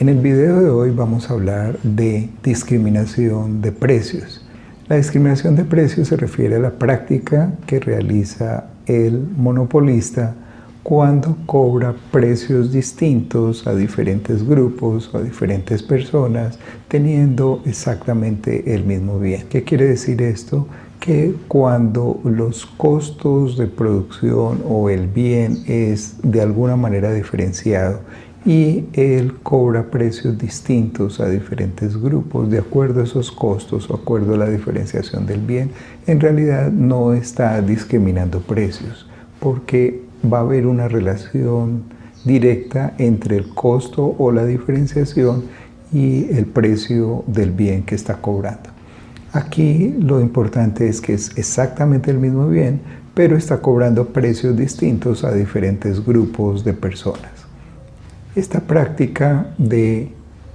En el video de hoy vamos a hablar de discriminación de precios. La discriminación de precios se refiere a la práctica que realiza el monopolista cuando cobra precios distintos a diferentes grupos o a diferentes personas teniendo exactamente el mismo bien. ¿Qué quiere decir esto? Que cuando los costos de producción o el bien es de alguna manera diferenciado y él cobra precios distintos a diferentes grupos de acuerdo a esos costos o acuerdo a la diferenciación del bien, en realidad no está discriminando precios, porque va a haber una relación directa entre el costo o la diferenciación y el precio del bien que está cobrando. Aquí lo importante es que es exactamente el mismo bien, pero está cobrando precios distintos a diferentes grupos de personas. Esta práctica de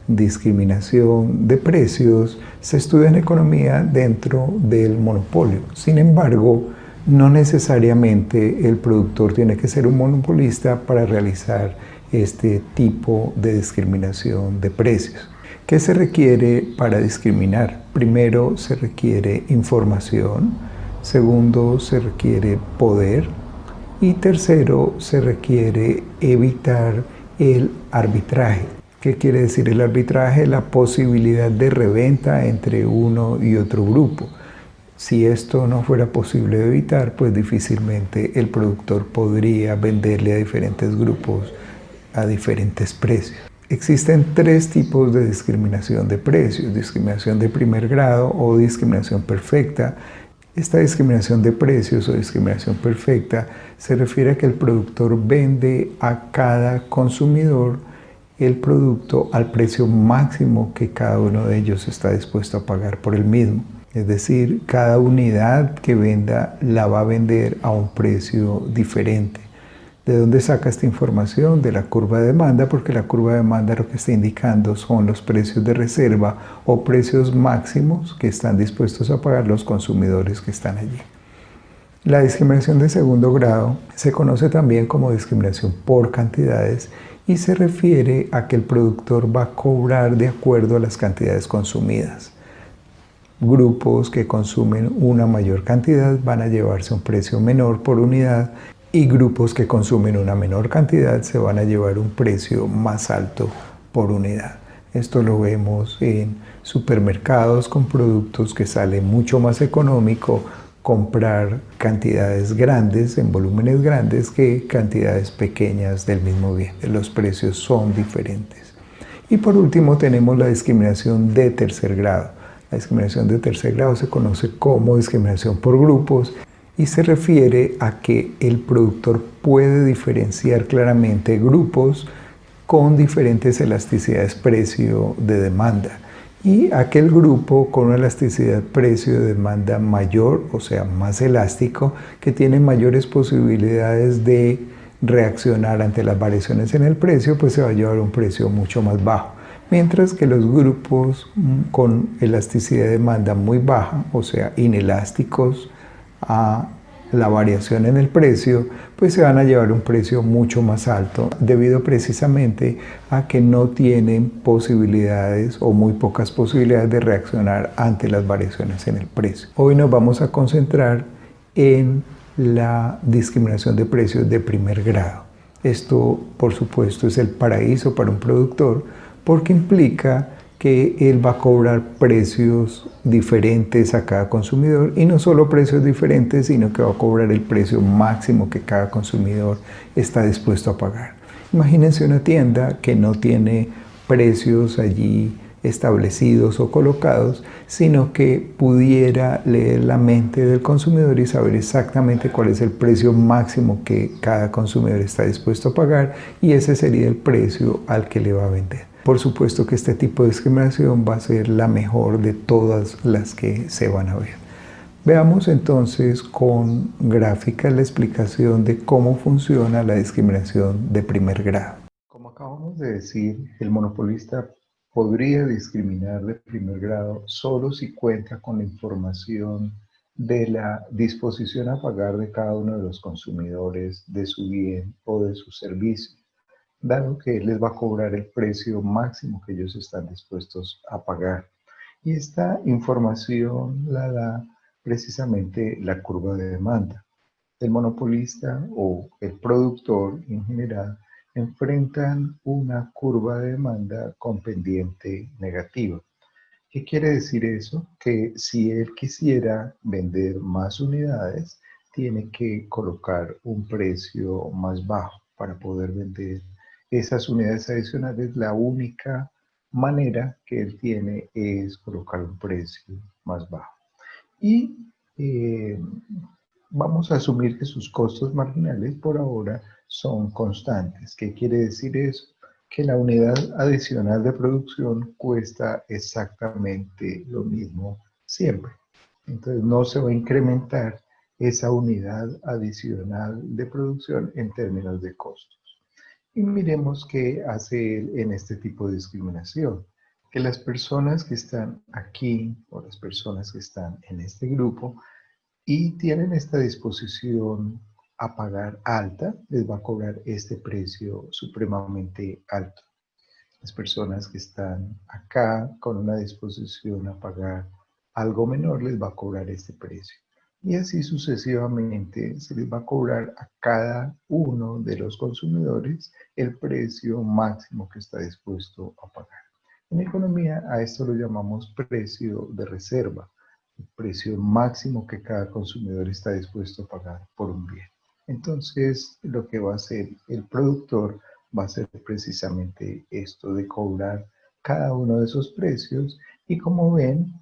discriminación de precios se estudia en economía dentro del monopolio. Sin embargo, no necesariamente el productor tiene que ser un monopolista para realizar este tipo de discriminación de precios. ¿Qué se requiere para discriminar? Primero, se requiere información. Segundo, se requiere poder. Y tercero, se requiere evitar el arbitraje. ¿Qué quiere decir el arbitraje? La posibilidad de reventa entre uno y otro grupo. Si esto no fuera posible de evitar, pues difícilmente el productor podría venderle a diferentes grupos a diferentes precios. Existen tres tipos de discriminación de precios: discriminación de primer grado o discriminación perfecta. Esta discriminación de precios o discriminación perfecta se refiere a que el productor vende a cada consumidor el producto al precio máximo que cada uno de ellos está dispuesto a pagar por el mismo. Es decir, cada unidad que venda la va a vender a un precio diferente. ¿De dónde saca esta información? De la curva de demanda, porque la curva de demanda lo que está indicando son los precios de reserva o precios máximos que están dispuestos a pagar los consumidores que están allí. La discriminación de segundo grado se conoce también como discriminación por cantidades y se refiere a que el productor va a cobrar de acuerdo a las cantidades consumidas. Grupos que consumen una mayor cantidad van a llevarse un precio menor por unidad y grupos que consumen una menor cantidad se van a llevar un precio más alto por unidad. Esto lo vemos en supermercados con productos que sale mucho más económico comprar cantidades grandes, en volúmenes grandes, que cantidades pequeñas del mismo bien. Los precios son diferentes. Y por último tenemos la discriminación de tercer grado. La discriminación de tercer grado se conoce como discriminación por grupos y se refiere a que el productor puede diferenciar claramente grupos con diferentes elasticidades precio de demanda. Y aquel grupo con una elasticidad precio de demanda mayor, o sea, más elástico, que tiene mayores posibilidades de reaccionar ante las variaciones en el precio, pues se va a llevar un precio mucho más bajo. Mientras que los grupos con elasticidad de demanda muy baja, o sea, inelásticos a la variación en el precio, pues se van a llevar un precio mucho más alto debido precisamente a que no tienen posibilidades o muy pocas posibilidades de reaccionar ante las variaciones en el precio. Hoy nos vamos a concentrar en la discriminación de precios de primer grado. Esto, por supuesto, es el paraíso para un productor porque implica que él va a cobrar precios diferentes a cada consumidor y no solo precios diferentes, sino que va a cobrar el precio máximo que cada consumidor está dispuesto a pagar. Imagínense una tienda que no tiene precios allí establecidos o colocados, sino que pudiera leer la mente del consumidor y saber exactamente cuál es el precio máximo que cada consumidor está dispuesto a pagar, y ese sería el precio al que le va a vender. Por supuesto que este tipo de discriminación va a ser la mejor de todas las que se van a ver. Veamos entonces con gráficas la explicación de cómo funciona la discriminación de primer grado. Como acabamos de decir, el monopolista podría discriminar de primer grado solo si cuenta con la información de la disposición a pagar de cada uno de los consumidores de su bien o de su servicio. dado que les va a cobrar el precio máximo que ellos están dispuestos a pagar. Y esta información la da precisamente la curva de demanda. El monopolista o el productor en general enfrentan una curva de demanda con pendiente negativa. ¿Qué quiere decir eso? Que si él quisiera vender más unidades, tiene que colocar un precio más bajo para poder vender esas unidades adicionales. La única manera que él tiene es colocar un precio más bajo. Y eh, vamos a asumir que sus costos marginales por ahora son constantes. ¿Qué quiere decir eso? Que la unidad adicional de producción cuesta exactamente lo mismo siempre. Entonces no se va a incrementar esa unidad adicional de producción en términos de costos. Y miremos qué hace él en este tipo de discriminación. Que las personas que están aquí o las personas que están en este grupo y tienen esta disposición a pagar alta, les va a cobrar este precio supremamente alto. Las personas que están acá con una disposición a pagar algo menor les va a cobrar este precio. Y así sucesivamente se les va a cobrar a cada uno de los consumidores el precio máximo que está dispuesto a pagar. En economía a esto lo llamamos precio de reserva, el precio máximo que cada consumidor está dispuesto a pagar por un bien. Entonces, lo que va a hacer el productor va a ser precisamente esto de cobrar cada uno de esos precios y como ven,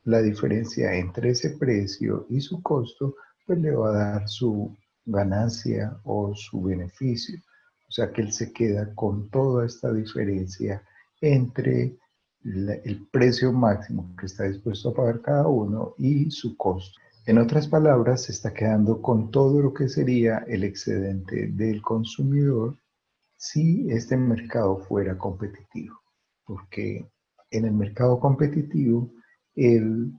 la diferencia entre ese precio y su costo, pues le va a dar su ganancia o su beneficio. O sea que él se queda con toda esta diferencia entre el precio máximo que está dispuesto a pagar cada uno y su costo. En otras palabras, se está quedando con todo lo que sería el excedente del consumidor si este mercado fuera competitivo, porque en el mercado competitivo el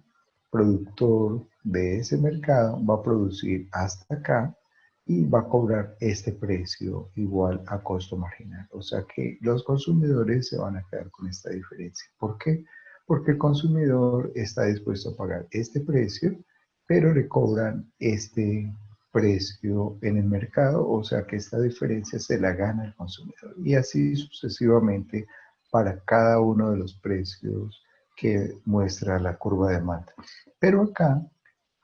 productor de ese mercado va a producir hasta acá y va a cobrar este precio igual a costo marginal. O sea que los consumidores se van a quedar con esta diferencia. ¿Por qué? Porque el consumidor está dispuesto a pagar este precio, pero le cobran este precio en el mercado, o sea que esta diferencia se la gana el consumidor. Y así sucesivamente para cada uno de los precios que muestra la curva de demanda. Pero acá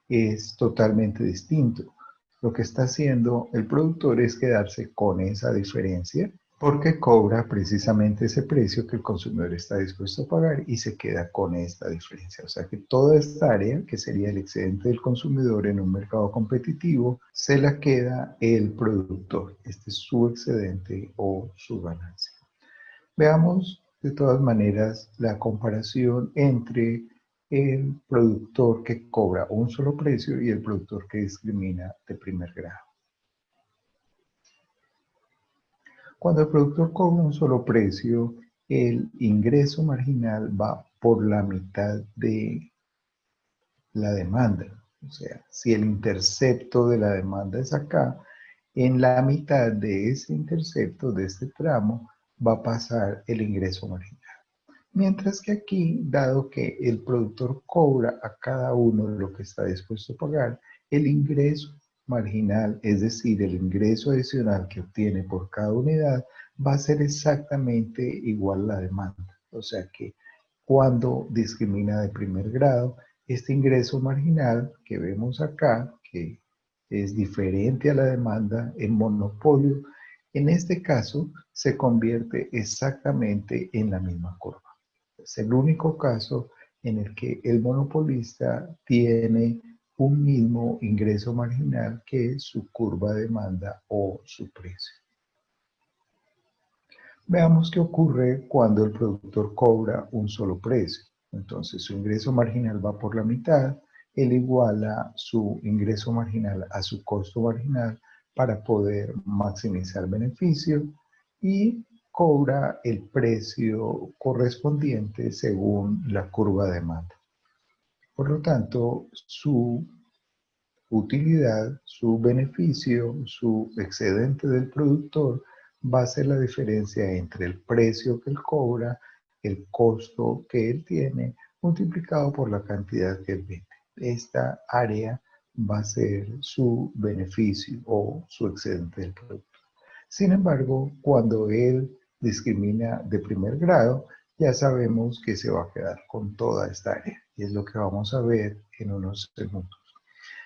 es totalmente distinto. Lo que está haciendo el productor es quedarse con esa diferencia porque cobra precisamente ese precio que el consumidor está dispuesto a pagar y se queda con esta diferencia. O sea que toda esta área, que sería el excedente del consumidor en un mercado competitivo, se la queda el productor. Este es su excedente o su ganancia. Veamos de todas maneras la comparación entre el productor que cobra un solo precio y el productor que discrimina de primer grado. Cuando el productor cobra un solo precio, el ingreso marginal va por la mitad de la demanda. O sea, si el intercepto de la demanda es acá, en la mitad de ese intercepto, de este tramo, va a pasar el ingreso marginal. Mientras que aquí, dado que el productor cobra a cada uno lo que está dispuesto a pagar, el ingreso marginal, es decir, el ingreso adicional que obtiene por cada unidad, va a ser exactamente igual a la demanda. O sea que cuando discrimina de primer grado, este ingreso marginal que vemos acá, que es diferente a la demanda en monopolio, en este caso se convierte exactamente en la misma curva. Es el único caso en el que el monopolista tiene un mismo ingreso marginal que su curva de demanda o su precio. Veamos qué ocurre cuando el productor cobra un solo precio. Entonces su ingreso marginal va por la mitad, él iguala su ingreso marginal a su costo marginal para poder maximizar beneficio y cobra el precio correspondiente según la curva de demanda. Por lo tanto, su utilidad, su beneficio, su excedente del productor va a ser la diferencia entre el precio que él cobra, el costo que él tiene, multiplicado por la cantidad que él vende. Esta área va a ser su beneficio o su excedente del producto. Sin embargo, cuando él discrimina de primer grado, ya sabemos que se va a quedar con toda esta área. Y es lo que vamos a ver en unos segundos.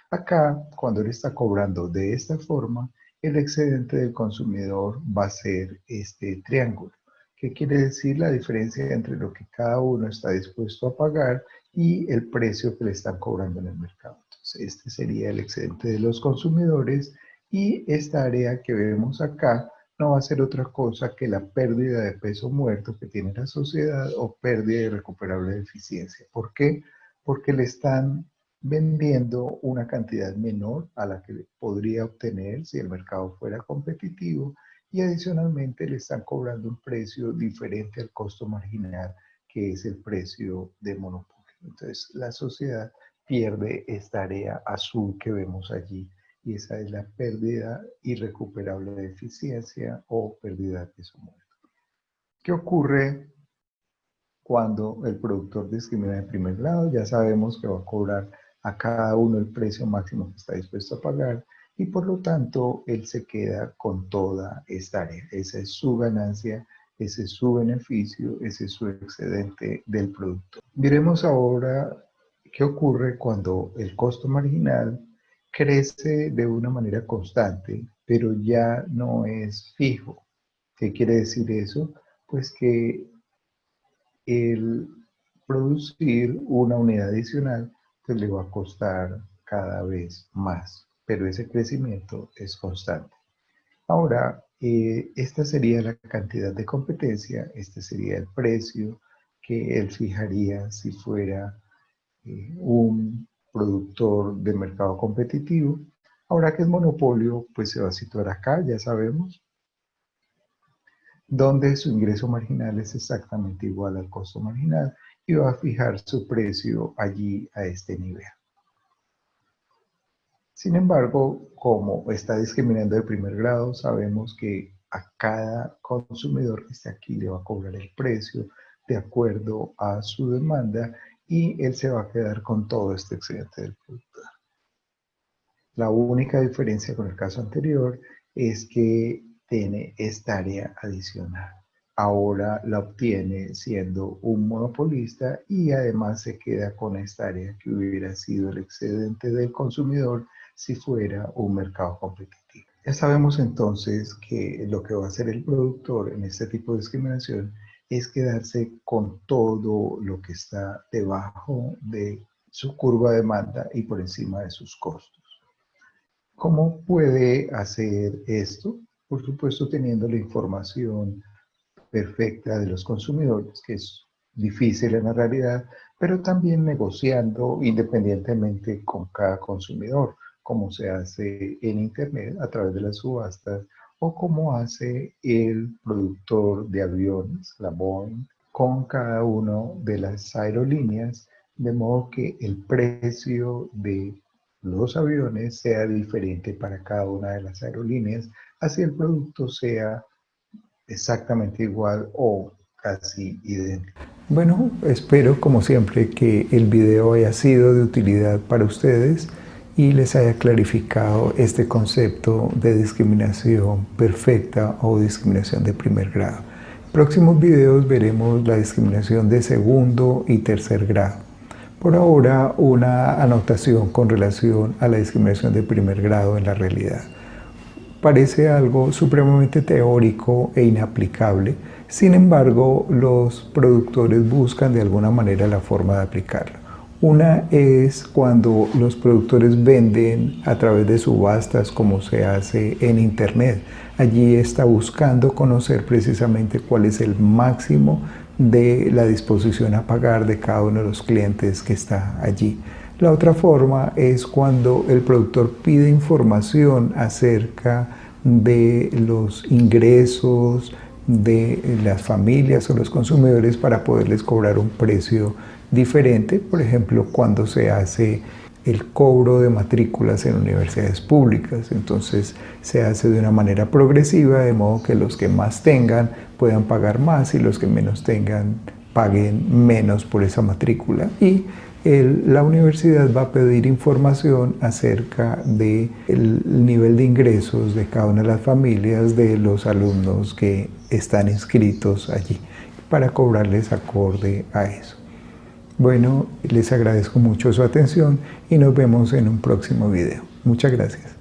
Acá, cuando él está cobrando de esta forma, el excedente del consumidor va a ser este triángulo. ¿Qué quiere decir? La diferencia entre lo que cada uno está dispuesto a pagar y el precio que le están cobrando en el mercado. Entonces, este sería el excedente de los consumidores y esta área que vemos acá no va a ser otra cosa que la pérdida de peso muerto que tiene la sociedad o pérdida irrecuperable de eficiencia. ¿Por qué? Porque le están vendiendo una cantidad menor a la que podría obtener si el mercado fuera competitivo y adicionalmente le están cobrando un precio diferente al costo marginal, que es el precio de monopolio. Entonces la sociedad pierde esta área azul que vemos allí y esa es la pérdida irrecuperable de eficiencia o pérdida de peso muerto. ¿Qué ocurre cuando el productor discrimina de primer grado? Ya sabemos que va a cobrar a cada uno el precio máximo que está dispuesto a pagar y por lo tanto él se queda con toda esta área. Esa es su ganancia, ese es su beneficio, ese es su excedente del producto. Miremos ahora qué ocurre cuando el costo marginal crece de una manera constante, pero ya no es fijo. ¿Qué quiere decir eso? Pues que el producir una unidad adicional pues le va a costar cada vez más, pero ese crecimiento es constante. Ahora, esta sería la cantidad de competencia, este sería el precio que él fijaría si fuera un productor de mercado competitivo. Ahora que es monopolio, pues se va a situar acá, ya sabemos, donde su ingreso marginal es exactamente igual al costo marginal y va a fijar su precio allí a este nivel. Sin embargo, como está discriminando de primer grado, sabemos que a cada consumidor que esté aquí le va a cobrar el precio de acuerdo a su demanda y él se va a quedar con todo este excedente del producto. La única diferencia con el caso anterior es que tiene esta área adicional. Ahora la obtiene siendo un monopolista y además se queda con esta área que hubiera sido el excedente del consumidor si fuera un mercado competitivo. Ya sabemos entonces que lo que va a hacer el productor en este tipo de discriminación es quedarse con todo lo que está debajo de su curva de demanda y por encima de sus costos. ¿Cómo puede hacer esto? Por supuesto, teniendo la información perfecta de los consumidores, que es difícil en la realidad, pero también negociando independientemente con cada consumidor, como se hace en Internet a través de las subastas o como hace el productor de aviones, la Boeing, con cada una de las aerolíneas, de modo que el precio de los aviones sea diferente para cada una de las aerolíneas, así el producto sea exactamente igual o casi idéntico. Bueno, espero como siempre que el video haya sido de utilidad para ustedes y les haya clarificado este concepto de discriminación perfecta o discriminación de primer grado. En próximos videos veremos la discriminación de segundo y tercer grado. Por ahora, una anotación con relación a la discriminación de primer grado en la realidad. Parece algo supremamente teórico e inaplicable, sin embargo, los productores buscan de alguna manera la forma de aplicarlo. Una es cuando los productores venden a través de subastas, como se hace en Internet. Allí está buscando conocer precisamente cuál es el máximo de la disposición a pagar de cada uno de los clientes que está allí. La otra forma es cuando el productor pide información acerca de los ingresos de las familias o los consumidores para poderles cobrar un precio diferente. Por ejemplo, cuando se hace el cobro de matrículas en universidades públicas. Entonces se hace de una manera progresiva, de modo que los que más tengan puedan pagar más y los que menos tengan paguen menos por esa matrícula. Y la universidad va a pedir información acerca del nivel de ingresos de cada una de las familias de los alumnos que están inscritos allí para cobrarles acorde a eso. Bueno, les agradezco mucho su atención y nos vemos en un próximo video. Muchas gracias.